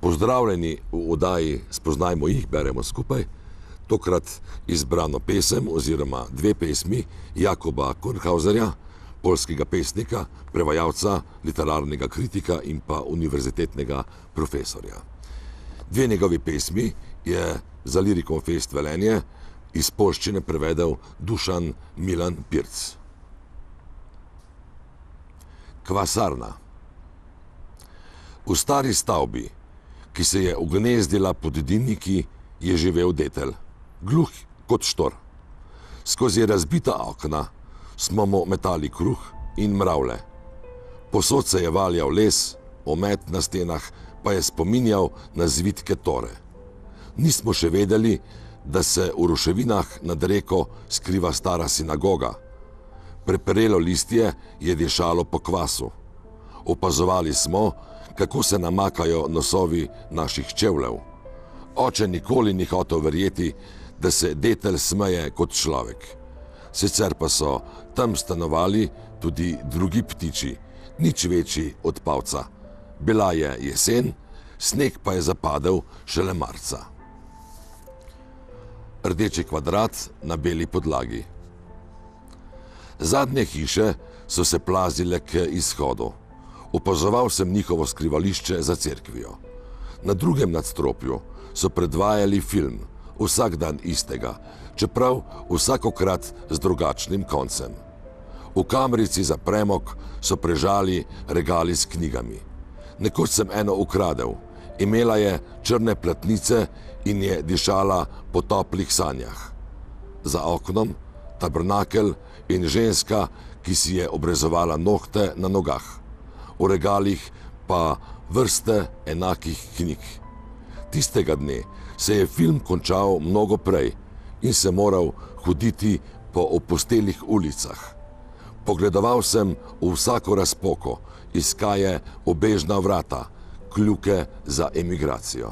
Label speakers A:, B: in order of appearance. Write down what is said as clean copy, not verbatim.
A: Pozdravljeni v oddaji Spoznajmo jih, beremo skupaj. Tokrat izbrano pesem oziroma dve pesmi Jakoba Kornhauserja, poljskega pesnika, prevajalca, literarnega kritika in pa univerzitetnega profesorja. Dve njegovi pesmi je za Lirikom Fest Velenje iz poljščine prevedel Dušan Milan Pirc. Kvasarna. V stari stavbi, ki se je ugnezdila pod dimniki, je živel detel, gluh kot štor. Skozi razbita okna smo mu metali kruh in mravlje. Posod se je valjal les, omet na stenah pa je spominjal na zvitke tore. Nismo še vedeli, da se v ruševinah nad reko skriva stara sinagoga. Preperelo listje je dišalo po kvasu. Opazovali smo, kako se namakajo nosovi naših čevljev. Oče nikoli ni hotel verjeti, da se detelj smeje kot človek. Sicer pa so tam stanovali tudi drugi ptiči, nič večji od pavca. Bila je jesen, sneg pa je zapadel šele marca. Rdeči kvadrat na beli podlagi. Zadnje hiše so se plazile k izhodu. Opazoval sem njihovo skrivališče za cerkvijo. Na drugem nadstropju so predvajali film, vsak dan istega, čeprav vsakokrat z drugačnim koncem. V kamrici za premog so prežali regali s knjigami. Nekoč sem eno ukradel, imela je črne platnice in je dišala po toplih sanjah. Za oknom tabernakel in ženska, ki si je obrezovala nohte na nogah. V regalih pa vrste enakih knjig. Tistega dne se je film končal mnogo prej in se moral hoditi po opustelih ulicah. Pogledoval sem v vsako razpoko, iskaje obežna vrata, kljuke za emigracijo.